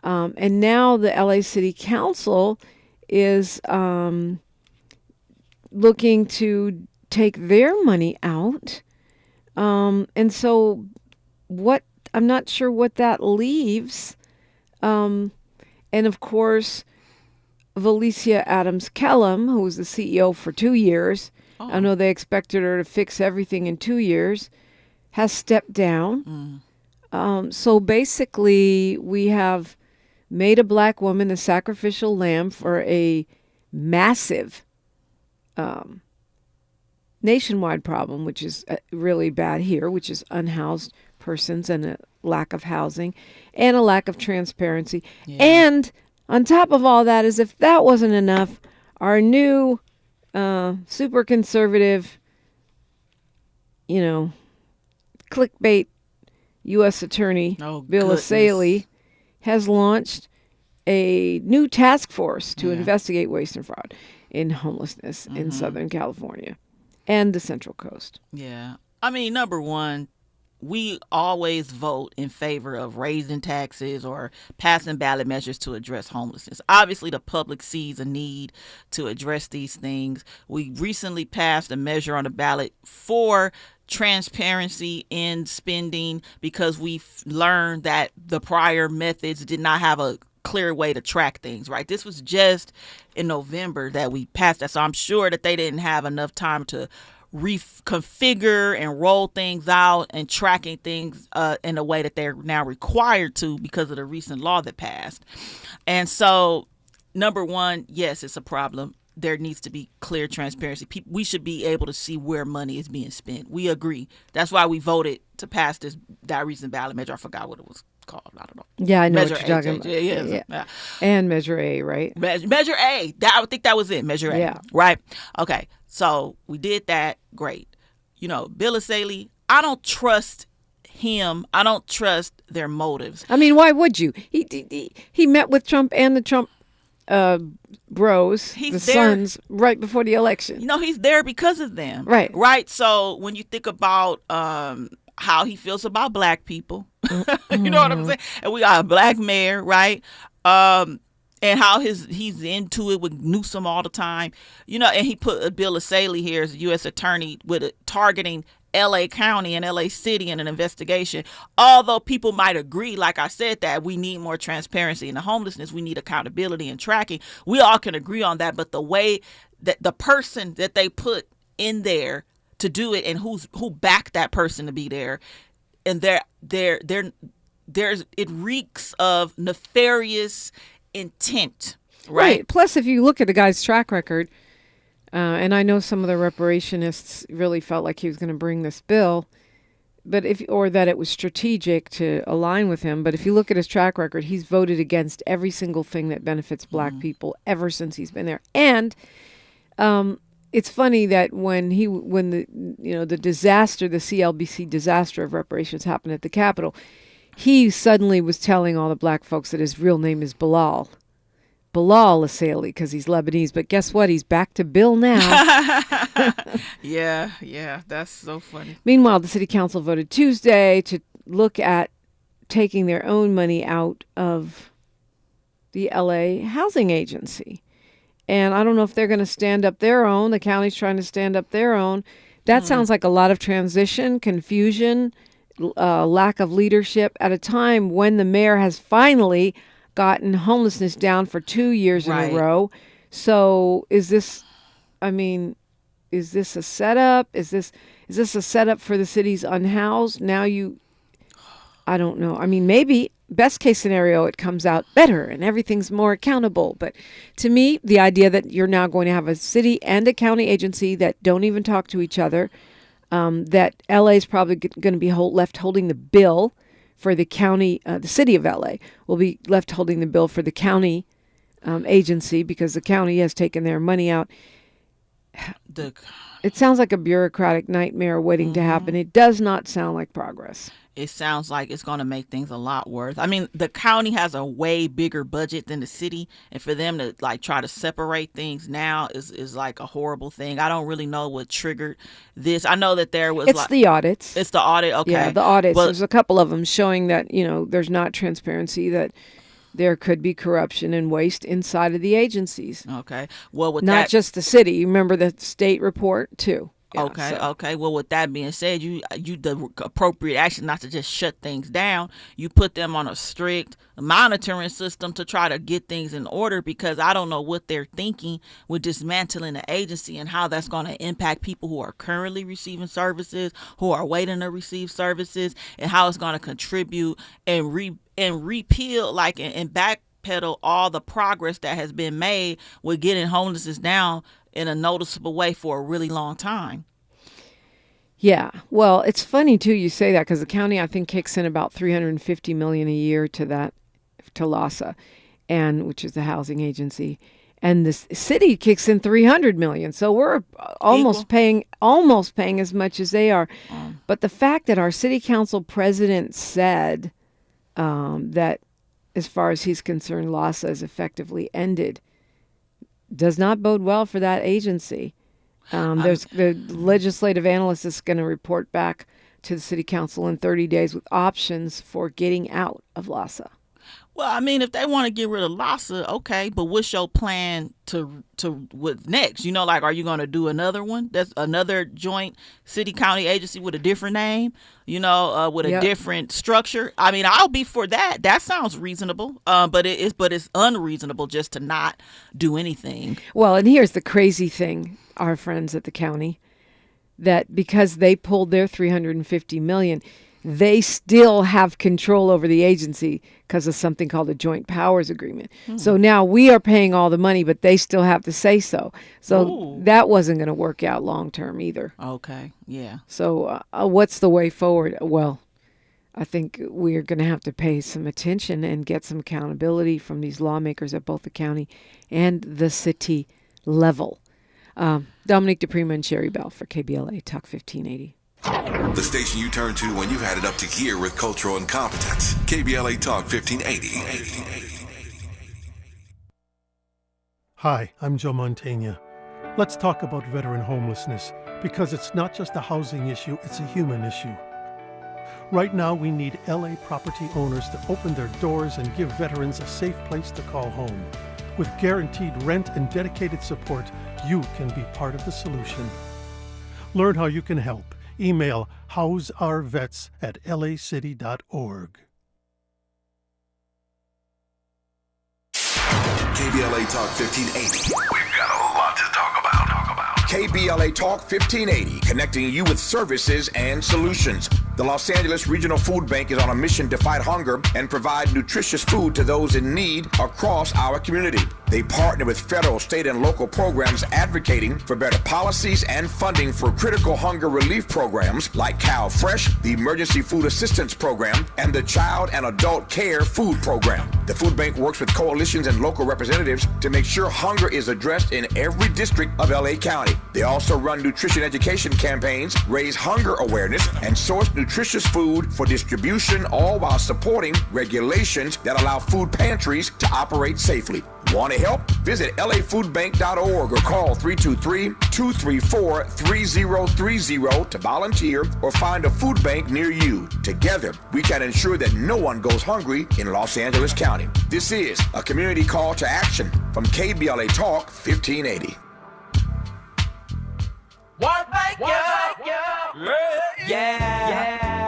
And now the LA City Council is looking to take their money out. And so I'm not sure what that leaves. And of course, Valencia Adams Kellum, who was the CEO for 2 years, I know they expected her to fix everything in 2 years, has stepped down. So basically, we have made a black woman a sacrificial lamb for a massive nationwide problem, which is really bad here, which is unhoused persons and a lack of housing and a lack of transparency. Yeah. And on top of all that, as if that wasn't enough, our new super conservative, clickbait U.S. Attorney Bill Asaley has launched a new task force to investigate waste and fraud in homelessness in Southern California and the Central Coast. Yeah. I mean, number one, we always vote in favor of raising taxes or passing ballot measures to address homelessness. Obviously, the public sees a need to address these things. We recently passed a measure on the ballot for transparency in spending because we've learned that the prior methods did not have a clear way to track things, right? This was just in November that we passed that. So I'm sure that they didn't have enough time to reconfigure and roll things out and tracking things in a way that they're now required to because of the recent law that passed. And so, number one, yes, it's a problem. There needs to be clear transparency. We should be able to see where money is being spent. We agree. That's why we voted to pass that recent ballot measure. I forgot what it was called. I don't know. Yeah, I know Measure what you're talking about. Yeah. And Measure A, right? Measure A. I would think that was it. Measure A. Yeah. Right? Okay. So we did that. Great. Bill Asaley, I don't trust him. I don't trust their motives. I mean, why would you? He met with Trump and the Trump bros, sons, right before the election. He's there because of them. Right. Right. So when you think about how he feels about black people, you know what I'm saying? And we got a black mayor, right? And how he's into it with Newsom all the time, and he put Bill Asaley here as a U.S. attorney with targeting L.A. County and L.A. City in an investigation. Although people might agree, like I said, that we need more transparency in the homelessness, we need accountability and tracking. We all can agree on that, but the way that the person that they put in there to do it and who backed that person to be there, and there's it reeks of nefarious intent, right? Plus, if you look at the guy's track record, and I know some of the reparationists really felt like he was going to bring this bill, or that it was strategic to align with him. But if you look at his track record, he's voted against every single thing that benefits black people ever since he's been there. And it's funny that when the disaster, the CLBC disaster of reparations happened at the Capitol, he suddenly was telling all the black folks that his real name is Bilal Asaley, because he's Lebanese. But guess what? He's back to Bill now. Yeah, that's so funny. Meanwhile, the city council voted Tuesday to look at taking their own money out of the LA Housing Agency. And I don't know if they're going to stand up their own. The county's trying to stand up their own. That sounds like a lot of transition, confusion, lack of leadership at a time when the mayor has finally gotten homelessness down for 2 years in a row. So is this a setup? Is this a setup for the city's unhoused? I don't know. I mean, maybe best case scenario, it comes out better and everything's more accountable. But to me, the idea that you're now going to have a city and a county agency that don't even talk to each other, that LA is probably going to be left holding the bill for the county, the city of LA will be left holding the bill for the county agency because the county has taken their money out. It sounds like a bureaucratic nightmare waiting to happen. It does not sound like progress. It sounds like it's going to make things a lot worse. I mean, the county has a way bigger budget than the city, and for them to try to separate things now is like a horrible thing. I don't really know what triggered this. I know that there was the audits. It's the audit. Okay. Yeah, the audits. There's a couple of them showing that, there's not transparency, that there could be corruption and waste inside of the agencies. Okay. Well, not just the city. You remember the state report too. Yeah, okay. Well, with that being said, you the appropriate action not to just shut things down. You put them on a strict monitoring system to try to get things in order, because I don't know what they're thinking with dismantling the agency and how that's going to impact people who are currently receiving services, who are waiting to receive services, and how it's going to contribute and repeal and backpedal all the progress that has been made with getting homelessness down in a noticeable way for a really long time. Yeah. Well, it's funny, too, you say that, because the county, I think, kicks in about $350 million a year to LASA, which is the housing agency. And the city kicks in $300 million. So we're almost paying as much as they are. But the fact that our city council president said that, as far as he's concerned, LASA is effectively ended, does not bode well for that agency. There's the legislative analyst is going to report back to the city council in 30 days with options for getting out of LASA. Well, I mean, if they want to get rid of LASA, okay, but what's your plan to what next? You know, like, are you going to do another one? That's another joint city-county agency with a different name, you know, with a different structure. I mean, I'll be for that. That sounds reasonable, but it's unreasonable just to not do anything. Well, and here's the crazy thing, our friends at the county, that because they pulled their $350 million, they still have control over the agency because of something called a joint powers agreement. So now we are paying all the money, but they still have to say so. So that wasn't going to work out long term either. Okay, yeah. So what's the way forward? Well, I think we're going to have to pay some attention and get some accountability from these lawmakers at both the county and the city level. Dominique DiPrima and Sherri Bell for KBLA Talk 1580. The station you turn to when you've had it up to gear with cultural incompetence. KBLA Talk 1580. Hi, I'm Joe Montaigne. Let's talk about veteran homelessness, because it's not just a housing issue, it's a human issue. Right now, we need LA property owners to open their doors and give veterans a safe place to call home. With guaranteed rent and dedicated support, you can be part of the solution. Learn how you can help. Email houseourvets@lacity.org. KBLA Talk 1580. We've got a lot to talk about. KBLA Talk 1580, connecting you with services and solutions. The Los Angeles Regional Food Bank is on a mission to fight hunger and provide nutritious food to those in need across our community. They partner with federal, state, and local programs advocating for better policies and funding for critical hunger relief programs like Cal Fresh, the Emergency Food Assistance Program, and the Child and Adult Care Food Program. The food bank works with coalitions and local representatives to make sure hunger is addressed in every district of LA County. They also run nutrition education campaigns, raise hunger awareness, and source nutritious food for distribution, all while supporting regulations that allow food pantries to operate safely. Want to help? Visit lafoodbank.org or call 323-234-3030 to volunteer or find a food bank near you. Together, we can ensure that no one goes hungry in Los Angeles County. This is a community call to action from KBLA Talk 1580.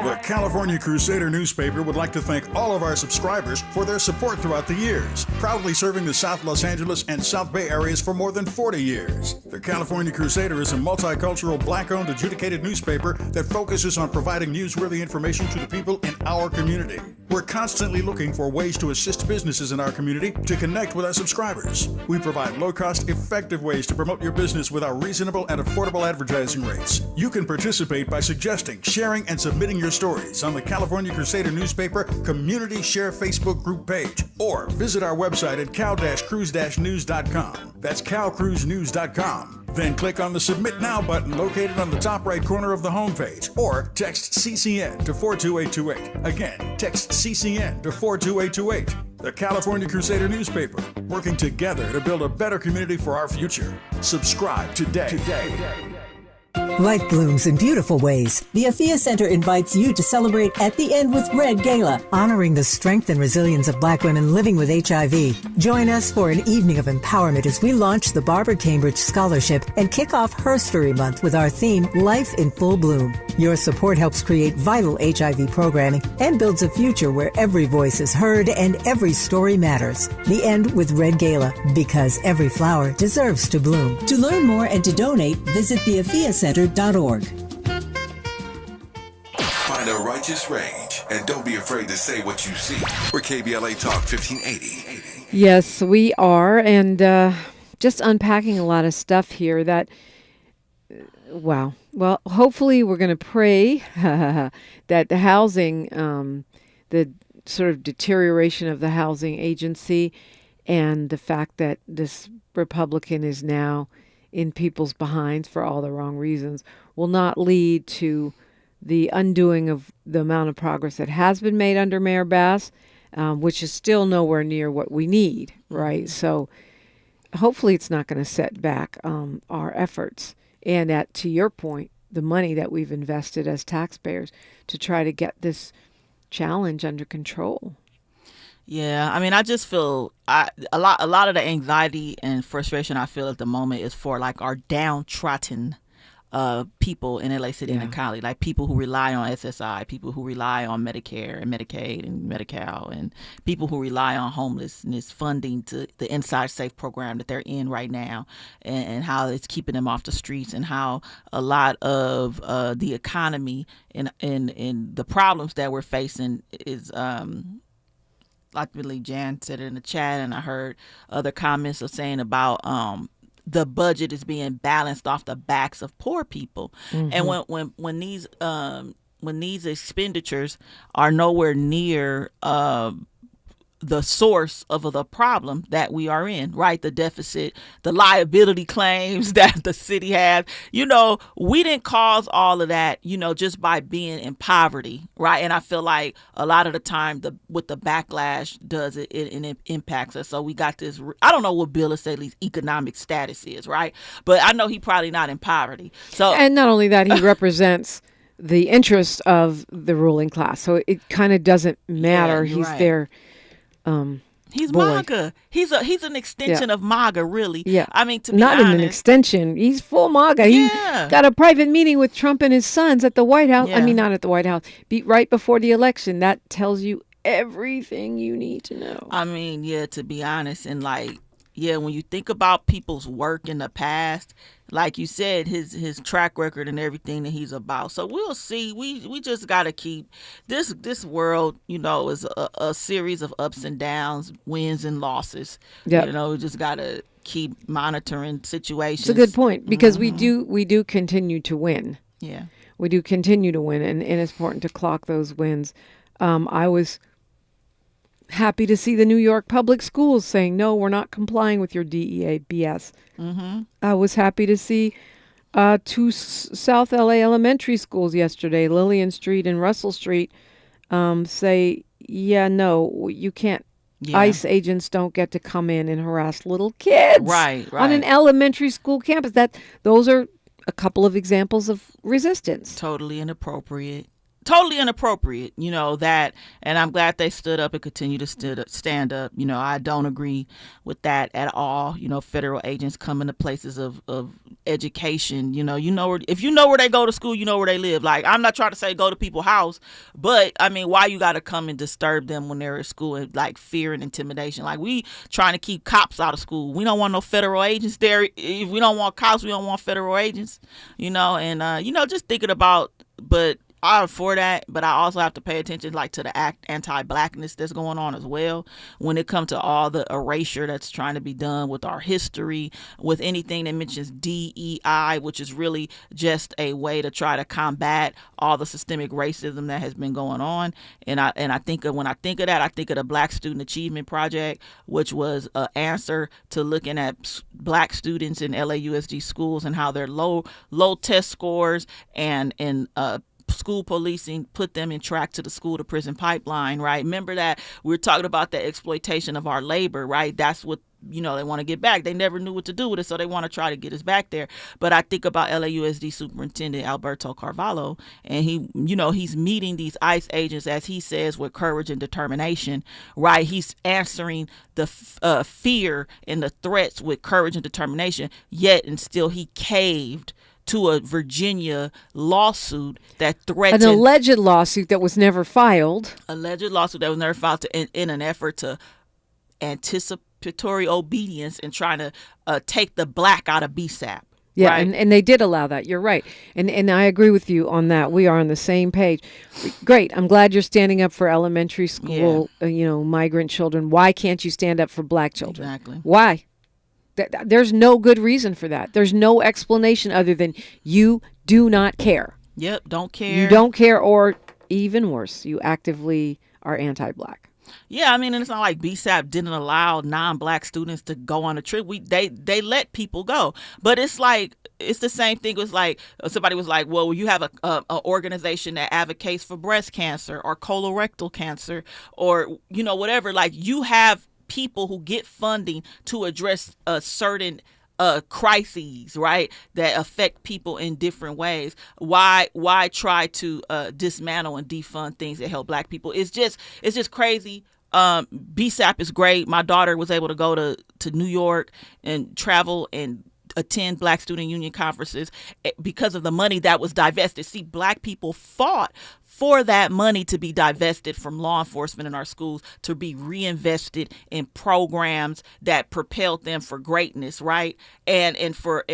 The California Crusader newspaper would like to thank all of our subscribers for their support throughout the years, proudly serving the South Los Angeles and South Bay areas for more than 40 years. The California Crusader is a multicultural, black-owned, adjudicated newspaper that focuses on providing newsworthy information to the people in our community. We're constantly looking for ways to assist businesses in our community to connect with our subscribers. We provide low-cost, effective ways to promote your business with our reasonable and affordable advertising rates. You can participate by suggesting, sharing, and submitting your stories on the California Crusader newspaper Community Share Facebook group page, or visit our website at cal-cruise-news.com. That's calcruisenews.com. Then click on the Submit Now button located on the top right corner of the homepage, or text CCN to 42828. Again, text CCN to 42828. The California Crusader newspaper, working together to build a better community for our future. Subscribe today. Life blooms in beautiful ways. The Afia Center invites you to celebrate At the End with Red Gala, honoring the strength and resilience of Black women living with HIV. Join us for an evening of empowerment as we launch the Barbara Cambridge Scholarship and kick off Herstory Month with our theme, Life in Full Bloom. Your support helps create vital HIV programming and builds a future where every voice is heard and every story matters. The End with Red Gala, because every flower deserves to bloom. To learn more and to donate, visit theafiacenter.org. Find a righteous rage and don't be afraid to say what you see. We're KBLA Talk 1580. Yes, we are. And just unpacking a lot of stuff here that, wow, Well, hopefully we're going to pray that the housing, the sort of deterioration of the housing agency and the fact that this Republican is now in people's behinds for all the wrong reasons will not lead to the undoing of the amount of progress that has been made under Mayor Bass, which is still nowhere near what we need, right? So hopefully it's not going to set back our efforts. And to your point, the money that we've invested as taxpayers to try to get this challenge under control. Yeah, I mean, I just feel a lot of the anxiety and frustration I feel at the moment is for like our downtrodden people in LA City and Cali, like people who rely on SSI, people who rely on Medicare and Medicaid and Medi-Cal, and people who rely on homelessness funding to the Inside Safe program that they're in right now, and how it's keeping them off the streets, and how a lot of the economy and the problems that we're facing is like really Jan said it in the chat, and I heard other comments of saying about the budget is being balanced off the backs of poor people. Mm-hmm. And when these expenditures are nowhere near the source of the problem that we are in, right? The deficit, the liability claims that the city has, we didn't cause all of that, just by being in poverty, right? And I feel like a lot of the time what the backlash does, it impacts us. So we got this, I don't know what Bill Essay's economic status is, right? But I know he probably not in poverty. So, and not only that, he represents the interests of the ruling class. So it kind of doesn't matter. Yeah, he's right. there. He's MAGA. He's an extension of MAGA, really. Yeah. I mean, to be not honest, an extension. He's full MAGA. Yeah. He got a private meeting with Trump and his sons at the White House. Yeah. I mean, not at the White House. Right before the election. That tells you everything you need to know. I mean, to be honest, and when you think about people's work in the past, like you said, his track record and everything that he's about. So we'll see. We just got to keep this world, is a series of ups and downs, wins and losses. Yep. We just got to keep monitoring situations. It's a good point, because we do continue to win. Yeah. We do continue to win, and it's important to clock those wins. I was happy to see the New York public schools saying, no, we're not complying with your DEA BS. Mm-hmm. I was happy to see two South LA elementary schools yesterday, Lillian Street and Russell Street, say, no, you can't. Yeah. ICE agents don't get to come in and harass little kids right. on an elementary school campus. Those are a couple of examples of resistance. Totally inappropriate, that, and I'm glad they stood up and continue to stand up. I don't agree with that at all. Federal agents come into places of education. If you know where they go to school, you know where they live. Like, I'm not trying to say go to people's house, but I mean, why you got to come and disturb them when they're at school, and like fear and intimidation? Like, we trying to keep cops out of school. We don't want no federal agents there. If we don't want cops, we don't want federal agents. And just thinking about, but I'm for that, but I also have to pay attention to the anti-blackness that's going on as well when it comes to all the erasure that's trying to be done with our history, with anything that mentions DEI, which is really just a way to try to combat all the systemic racism that has been going on. And I think when I think of that, I think of the Black Student Achievement Project, which was an answer to looking at Black students in LAUSD schools and how their low test scores and school policing put them in track to the school to prison pipeline, right? Remember that we're talking about the exploitation of our labor, right? That's what they want to get back. They never knew what to do with it, so they want to try to get us back there. But I think about LAUSD Superintendent Alberto Carvalho, and he's meeting these ICE agents, as he says, with courage and determination, right? He's answering the fear and the threats with courage and determination, yet and still he caved to a Virginia lawsuit that threatened... An alleged lawsuit that was never filed. In an effort to anticipatory obedience and trying to take the black out of BSAP. Yeah, right? and they did allow that. You're right. And I agree with you on that. We are on the same page. Great. I'm glad you're standing up for elementary school, migrant children. Why can't you stand up for Black children? Exactly. Why? There's no good reason for that. There's no explanation other than you do not care. Yep, don't care. You don't care, or even worse, you actively are anti-black. Yeah, I mean, and it's not like BSAP didn't allow non-black students to go on a trip. They let people go, but it's like it's the same thing. It was like somebody was like, well, you have a organization that advocates for breast cancer or colorectal cancer or whatever. Like you have people who get funding to address a certain crises, right, that affect people in different ways. Why try to dismantle and defund things that help black people? It's just crazy. BSAP is great. My daughter was able to go to New York and travel and attend Black Student Union conferences because of the money that was divested. See, black people fought for that money to be divested from law enforcement in our schools to be reinvested in programs that propelled them for greatness, right? And for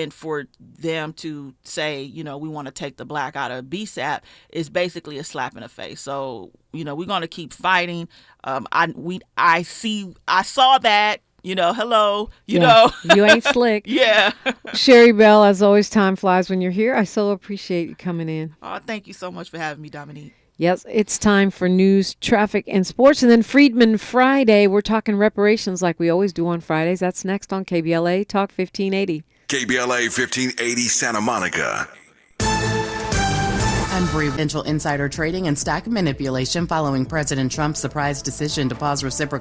them to say, we want to take the black out of BSAP is basically a slap in the face. So, we're going to keep fighting. I saw that. Hello, know. You ain't slick. Yeah. Sherri Bell, as always, time flies when you're here. I so appreciate you coming in. Oh, thank you so much for having me, Dominique. Yes, it's time for news, traffic, and sports. And then Freedman Friday, we're talking reparations like we always do on Fridays. That's next on KBLA Talk 1580. KBLA 1580 Santa Monica. Unpreventful insider trading and stock manipulation following President Trump's surprise decision to pause reciprocal